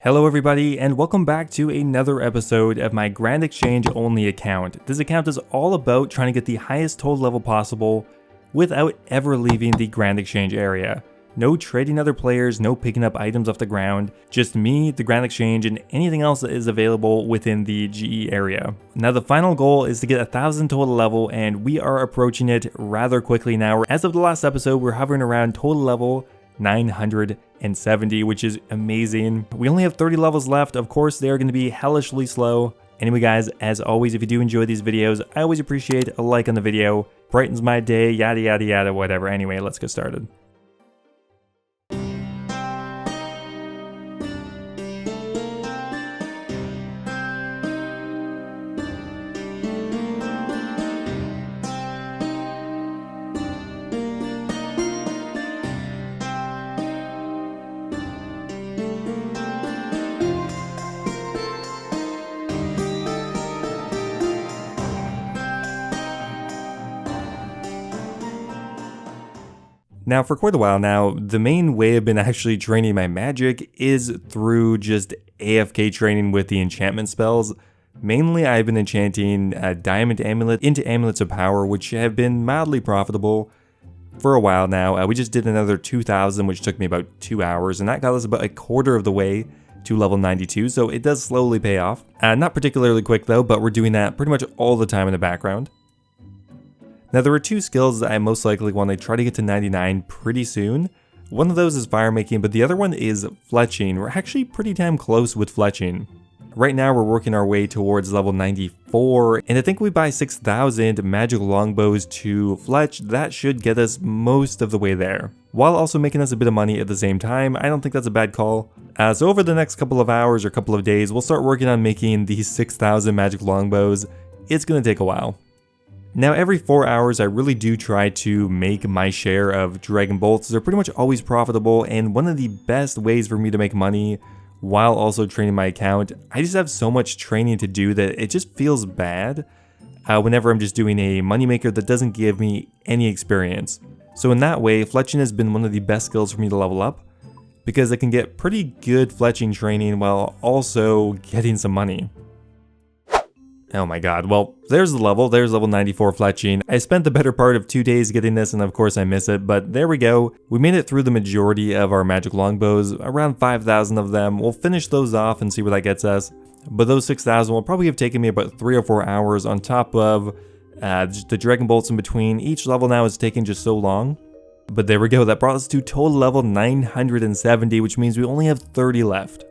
Hello everybody, and welcome back to another episode of my Grand Exchange only account. This account is all about trying to get the highest total level possible without ever leaving the Grand Exchange area. No trading other players, no picking up items off the ground, just me, the Grand Exchange, and anything else that is available within the GE area. Now the final goal is to get 1,000 total level, and we are approaching it rather quickly now. As of the last episode, we're hovering around total level 970, which is amazing. We only have 30 levels left. Of course, they are going to be hellishly slow. Anyway, guys, as always, if you do enjoy these videos, I always appreciate a like on the video. Brightens my day, yada, yada, yada, whatever. Anyway, let's get started. Now, for quite a while now, the main way I've been actually training my magic is through just AFK training with the enchantment spells. Mainly, I've been enchanting Diamond Amulet into Amulets of Power, which have been mildly profitable for a while now. We just did another 2,000, which took me about 2 hours, and that got us about a quarter of the way to level 92, so it does slowly pay off. Not particularly quick though, but we're doing that pretty much all the time in the background. Now there are two skills that I most likely want to try to get to 99 pretty soon. One of those is Firemaking, but the other one is Fletching. We're actually pretty damn close with Fletching. Right now we're working our way towards level 94, and I think we buy 6,000 magic longbows to Fletch. That should get us most of the way there, while also making us a bit of money at the same time. I don't think that's a bad call. So over the next couple of hours or couple of days, we'll start working on making these 6,000 magic longbows. It's going to take a while. Now every 4 hours I really do try to make my share of Dragon Bolts. They're pretty much always profitable, and one of the best ways for me to make money while also training my account. I just have so much training to do that it just feels bad whenever I'm just doing a moneymaker that doesn't give me any experience. So in that way, Fletching has been one of the best skills for me to level up, because I can get pretty good Fletching training while also getting some money. Oh my god, well, there's level 94 Fletching. I spent the better part of 2 days getting this, and of course I miss it, but there we go. We made it through the majority of our magic longbows, around 5,000 of them. We'll finish those off and see where that gets us. But those 6,000 will probably have taken me about 3 or 4 hours on top of the Dragon Bolts in between. Each level now is taking just so long. But there we go, that brought us to total level 970, which means we only have 30 left.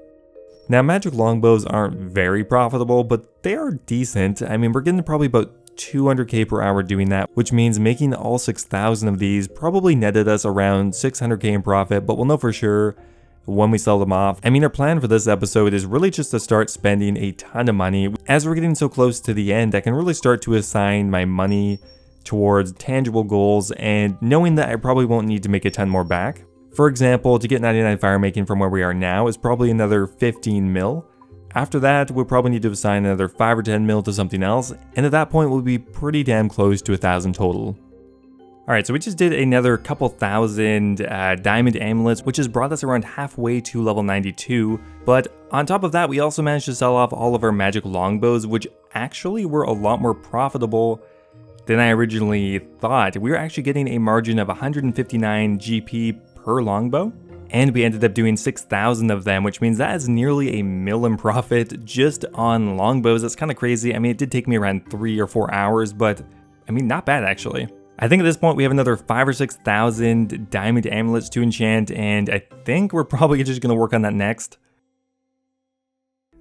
Now, magic longbows aren't very profitable, but they are decent. I mean, we're getting probably about 200k per hour doing that, which means making all 6,000 of these probably netted us around 600k in profit, but we'll know for sure when we sell them off. I mean, our plan for this episode is really just to start spending a ton of money. As we're getting so close to the end, I can really start to assign my money towards tangible goals, and knowing that I probably won't need to make a ton more back. For example, to get 99 Firemaking from where we are now is probably another 15 mil. After that, we'll probably need to assign another 5 or 10 mil to something else, and at that point we'll be pretty damn close to 1,000 total. Alright, so we just did another couple thousand diamond amulets, which has brought us around halfway to level 92, but on top of that we also managed to sell off all of our magic longbows, which actually were a lot more profitable than I originally thought. We were actually getting a margin of 159 GP per longbow, and we ended up doing 6,000 of them, which means that is nearly a mil in profit just on longbows. That's kind of crazy. I mean, it did take me around 3 or 4 hours, but I mean, not bad actually. I think at this point we have another 5,000 or 6,000 diamond amulets to enchant, and I think we're probably just going to work on that next.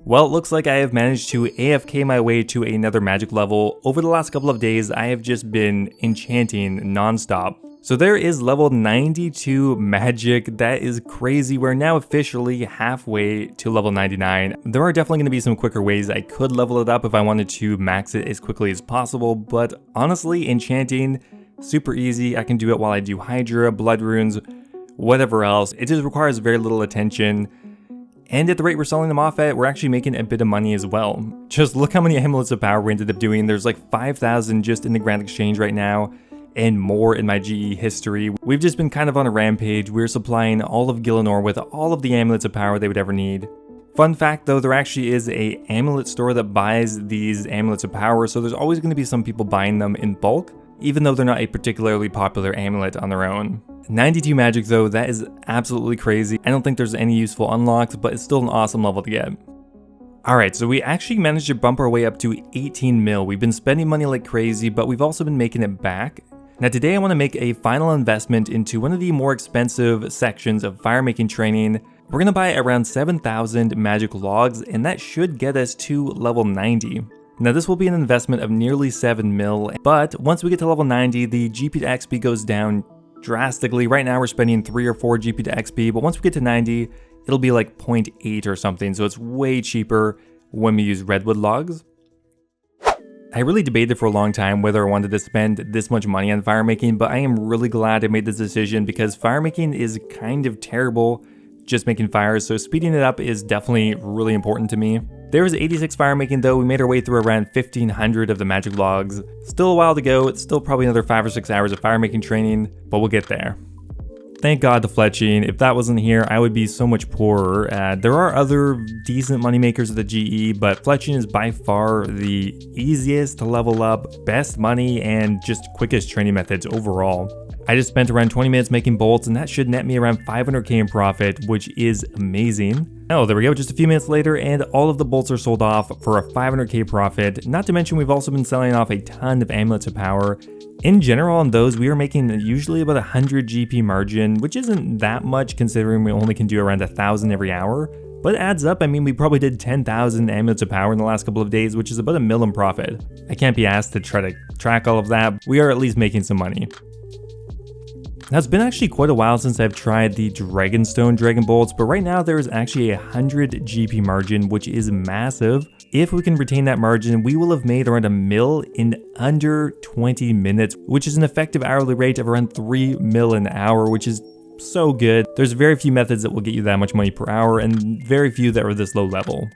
Well, it looks like I have managed to AFK my way to another magic level. Over the last couple of days, I have just been enchanting non-stop. So there is level 92 magic. That is crazy. We're now officially halfway to level 99. There are definitely going to be some quicker ways I could level it up if I wanted to max it as quickly as possible, but honestly, enchanting, super easy. I can do it while I do Hydra, Blood Runes, whatever else. It just requires very little attention. And at the rate we're selling them off at, we're actually making a bit of money as well. Just look how many Amulets of Power we ended up doing. There's like 5,000 just in the Grand Exchange right now, and more in my GE history. We've just been kind of on a rampage. We're supplying all of Gillinor with all of the Amulets of Power they would ever need. Fun fact though, there actually is a amulet store that buys these amulets of power, so there's always going to be some people buying them in bulk, even though they're not a particularly popular amulet on their own. 92 magic though, that is absolutely crazy. I don't think there's any useful unlocks, but it's still an awesome level to get. Alright, so we actually managed to bump our way up to 18 mil. We've been spending money like crazy, but we've also been making it back. Now today I want to make a final investment into one of the more expensive sections of firemaking training. We're going to buy around 7,000 magic logs, and that should get us to level 90. Now this will be an investment of nearly 7 mil, but once we get to level 90, the GP to XP goes down drastically. Right now we're spending 3 or 4 GP to XP, but once we get to 90, it'll be like 0.8 or something, so it's way cheaper when we use redwood logs. I really debated for a long time whether I wanted to spend this much money on firemaking, but I am really glad I made this decision because firemaking is kind of terrible just making fires, so speeding it up is definitely really important to me. There was 86 firemaking though. We made our way through around 1,500 of the magic logs. Still a while to go. It's still probably another 5 or 6 hours of firemaking training, but we'll get there. Thank God to Fletching. If that wasn't here, I would be so much poorer. There are other decent moneymakers at the GE, but Fletching is by far the easiest to level up, best money, and just quickest training methods overall. I just spent around 20 minutes making bolts, and that should net me around 500k in profit, which is amazing. Oh, there we go, just a few minutes later, and all of the bolts are sold off for a 500k profit. Not to mention, we've also been selling off a ton of amulets of power. In general, on those, we are making usually about 100 GP margin, which isn't that much considering we only can do around 1,000 every hour. But it adds up. I mean, we probably did 10,000 amulets of power in the last couple of days, which is about $1 million profit. I can't be asked to try to track all of that. We are at least making some money. Now, it's been actually quite a while since I've tried the Dragonstone Dragon Bolts, but right now there is actually a 100 GP margin, which is massive. If we can retain that margin, we will have made around $1 million in under 20 minutes, which is an effective hourly rate of around 3 mil an hour, which is so good. There's very few methods that will get you that much money per hour, and very few that are this low level.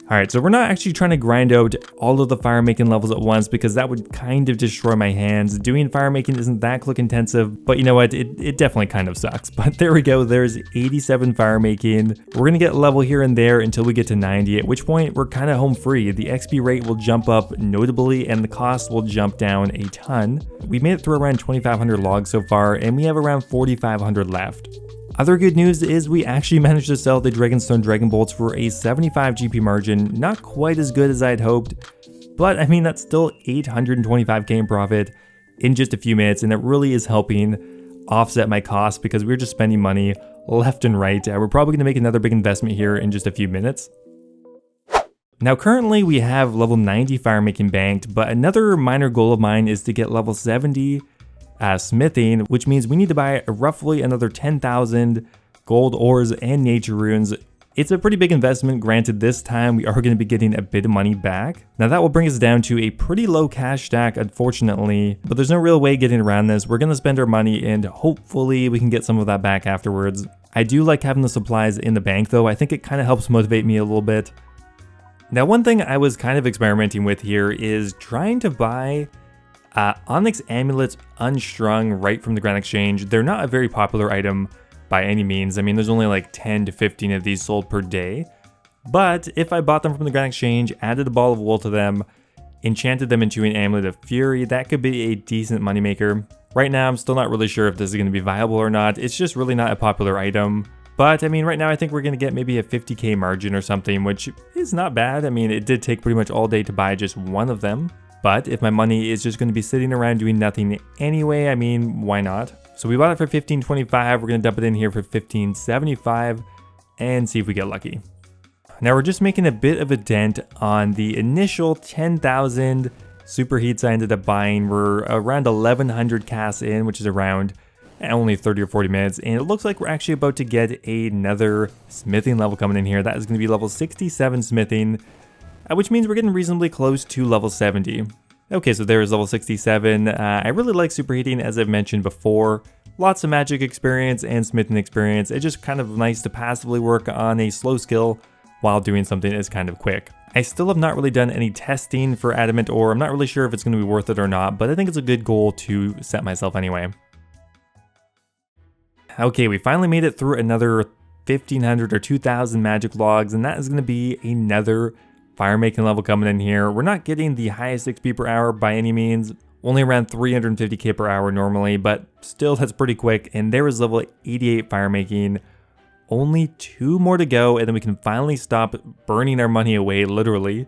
Alright, so we're not actually trying to grind out all of the firemaking levels at once because that would kind of destroy my hands. Doing firemaking isn't that click intensive, but you know what, it definitely kind of sucks. But there we go, there's 87 firemaking. We're gonna get level here and there until we get to 90, at which point we're kind of home free. The XP rate will jump up notably and the cost will jump down a ton. We made it through around 2,500 logs so far, and we have around 4,500 left. Other good news is we actually managed to sell the Dragonstone Dragon Bolts for a 75 GP margin, not quite as good as I had hoped, but I mean that's still 825k in profit in just a few minutes, and it really is helping offset my costs because we're just spending money left and right. We're probably going to make another big investment here in just a few minutes. Now currently we have level 90 firemaking banked, but another minor goal of mine is to get level 70 smithing, which means we need to buy roughly another 10,000 gold ores and nature runes. It's a pretty big investment. Granted, this time we are going to be getting a bit of money back. Now that will bring us down to a pretty low cash stack, unfortunately, but there's no real way getting around this. We're going to spend our money and hopefully we can get some of that back afterwards. I do like having the supplies in the bank though. I think it kind of helps motivate me a little bit. Now one thing I was kind of experimenting with here is trying to buy Onyx amulets unstrung right from the Grand Exchange. They're not a very popular item by any means. I mean, there's only like 10 to 15 of these sold per day. But if I bought them from the Grand Exchange, added a ball of wool to them, enchanted them into an amulet of fury, that could be a decent moneymaker. Right now, I'm still not really sure if this is going to be viable or not. It's just really not a popular item. But I mean, right now I think we're going to get maybe a 50k margin or something, which is not bad. I mean, it did take pretty much all day to buy just one of them. But if my money is just going to be sitting around doing nothing anyway, I mean, why not? So we bought it for 1525. We're going to dump it in here for 1575 and see if we get lucky. Now we're just making a bit of a dent on the initial 10,000 superheats I ended up buying. We're around 1,100 casts in, which is around only 30 or 40 minutes. And it looks like we're actually about to get another smithing level coming in here. That is going to be level 67 smithing, which means we're getting reasonably close to level 70. Okay, so there's level 67. I really like superheating, as I've mentioned before. Lots of magic experience and smithing experience. It's just kind of nice to passively work on a slow skill while doing something that's kind of quick. I still have not really done any testing for adamant ore. I'm not really sure if it's going to be worth it or not, but I think it's a good goal to set myself anyway. Okay, we finally made it through another 1,500 or 2,000 magic logs, and that is going to be another firemaking level coming in here. We're not getting the highest XP per hour by any means, only around 350k per hour normally, but still that's pretty quick. And there is level 88 firemaking. Only 2 more to go, and then we can finally stop burning our money away, literally,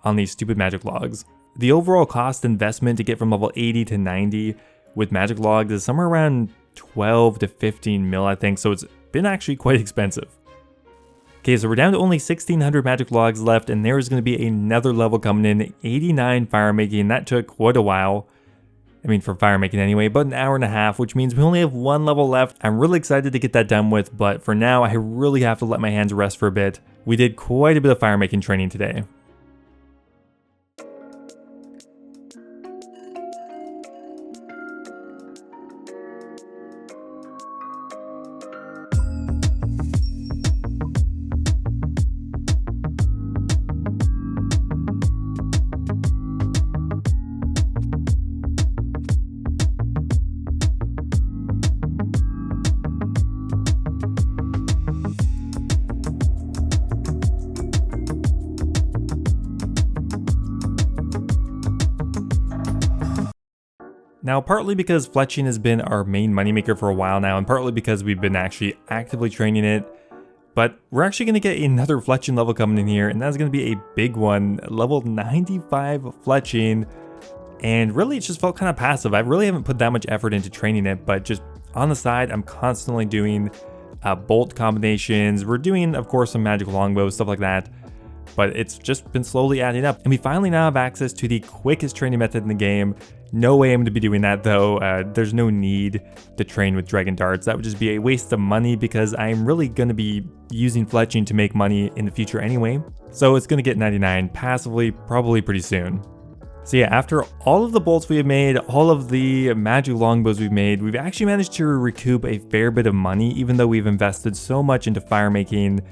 on these stupid magic logs. The overall cost investment to get from level 80 to 90 with magic logs is somewhere around 12 to 15 mil, I think, so it's been actually quite expensive. Okay, so we're down to only 1,600 magic logs left, and there is going to be another level coming in, 89 firemaking. That took quite a while. I mean, for firemaking anyway, but an hour and a half, which means we only have 1 level left. I'm really excited to get that done with, but for now, I really have to let my hands rest for a bit. We did quite a bit of firemaking training today. Now, partly because Fletching has been our main moneymaker for a while now, and partly because we've been actually actively training it, but we're actually going to get another Fletching level coming in here, and that's going to be a big one, level 95 Fletching, and really it just felt kind of passive. I really haven't put that much effort into training it, but just on the side, I'm constantly doing bolt combinations. We're doing, of course, some magic longbows, stuff like that, but it's just been slowly adding up, and we finally now have access to the quickest training method in the game. No way I'm going to be doing that though. There's no need to train with dragon darts. That would just be a waste of money because I'm really going to be using Fletching to make money in the future anyway. So it's going to get 99 passively probably pretty soon. So yeah, after all of the bolts we have made, all of the magic longbows we've made, we've actually managed to recoup a fair bit of money even though we've invested so much into firemaking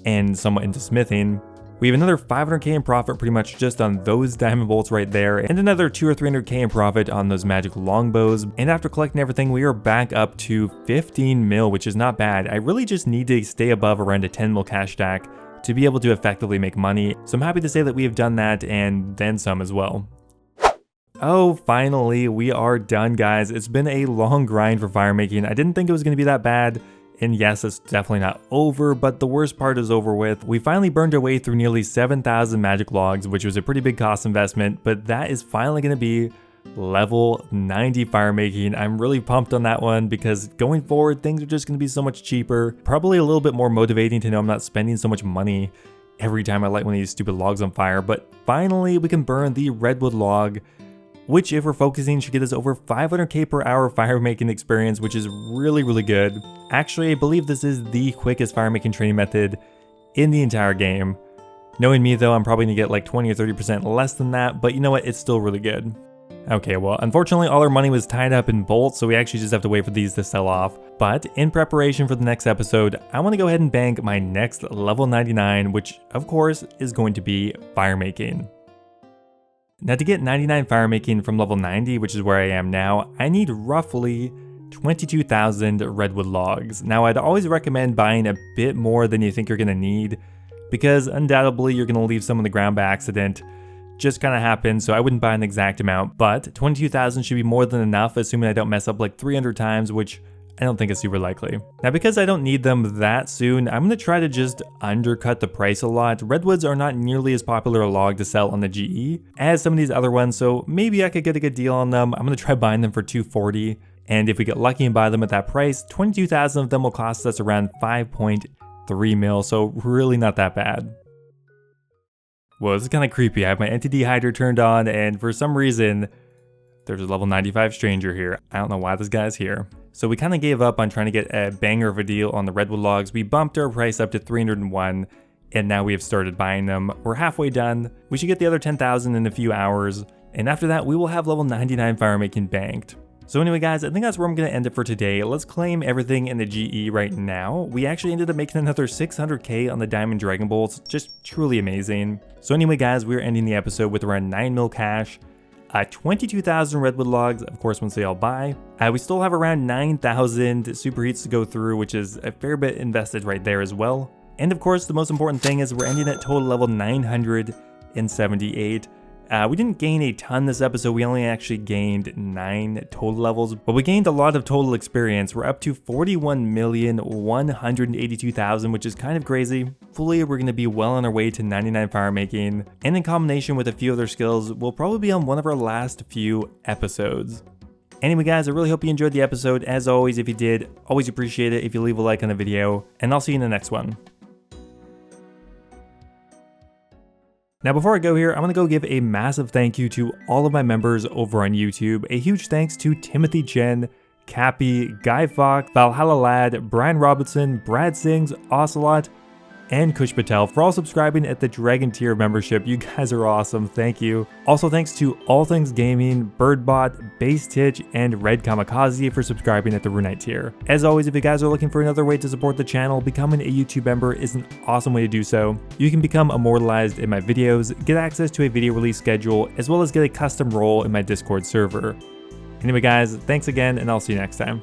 and somewhat into smithing. We have another 500k in profit pretty much just on those diamond bolts right there, and another 200 or 300k in profit on those magic longbows. And after collecting everything, we are back up to 15 mil, which is not bad. I really just need to stay above around a 10 mil cash stack to be able to effectively make money. So I'm happy to say that we have done that and then some as well. Oh, finally, we are done, guys. It's been a long grind for firemaking. I didn't think it was going to be that bad. And yes, it's definitely not over, but the worst part is over with. We finally burned our way through nearly 7,000 magic logs, which was a pretty big cost investment, but that is finally going to be level 90 firemaking. I'm really pumped on that one because going forward, things are just going to be so much cheaper. Probably a little bit more motivating to know I'm not spending so much money every time I light one of these stupid logs on fire, but finally we can burn the redwood log, which if we're focusing should get us over 500k per hour firemaking experience, which is really, really good. Actually, I believe this is the quickest firemaking training method in the entire game. Knowing me though, I'm probably gonna get like 20 or 30% less than that, but you know what, it's still really good. Okay, well, unfortunately all our money was tied up in bolts, so we actually just have to wait for these to sell off. But in preparation for the next episode, I wanna go ahead and bank my next level 99, which of course is going to be firemaking. Now to get 99 firemaking from level 90, which is where I am now, I need roughly 22,000 redwood logs. Now I'd always recommend buying a bit more than you think you're gonna need, because undoubtedly you're gonna leave some on the ground by accident. Just kind of happens, so I wouldn't buy an exact amount, but 22,000 should be more than enough, assuming I don't mess up like 300 times, which I don't think is super likely. Now because I don't need them that soon, I'm gonna try to just undercut the price a lot. Redwoods are not nearly as popular a log to sell on the GE as some of these other ones, so maybe I could get a good deal on them. I'm gonna try buying them for 240, and if we get lucky and buy them at that price, 22,000 of them will cost us around 5.3 mil, so really not that bad. Whoa, this is kind of creepy. I have my entity hider turned on, and for some reason, there's a level 95 stranger here. I don't know why this guy's here. So we kind of gave up on trying to get a banger of a deal on the redwood logs. We bumped our price up to 301, and now we have started buying them. We're halfway done. We should get the other 10,000 in a few hours, and after that, we will have level 99 firemaking banked. So anyway, guys, I think that's where I'm going to end it for today. Let's claim everything in the GE right now. We actually ended up making another 600k on the diamond dragon bolts. Just truly amazing. So anyway, guys, we're ending the episode with around 9 mil cash. 22,000 redwood logs, of course, once they all buy. We still have around 9,000 superheats to go through, which is a fair bit invested right there as well. And of course, the most important thing is we're ending at total level 978. We didn't gain a ton this episode, we only actually gained 9 total levels, but we gained a lot of total experience. We're up to 41,182,000, which is kind of crazy. Fully, we're going to be well on our way to 99 firemaking, and in combination with a few other skills, we'll probably be on one of our last few episodes. Anyway guys, I really hope you enjoyed the episode. As always, if you did, always appreciate it if you leave a like on the video, and I'll see you in the next one. Now before I go here, I'm going to go give a massive thank you to all of my members over on YouTube. A huge thanks to Timothy Chen, Cappy, Guy Fox, Valhalla Lad, Brian Robinson, Brad Sings, Ocelot, and Kush Patel for all subscribing at the Dragon tier membership. You guys are awesome, thank you. Also thanks to All Things Gaming, Birdbot, Base Titch, and Red Kamikaze for subscribing at the Runite tier. As always, if you guys are looking for another way to support the channel, becoming a YouTube member is an awesome way to do so. You can become immortalized in my videos, get access to a video release schedule, as well as get a custom role in my Discord server. Anyway guys, thanks again, and I'll see you next time.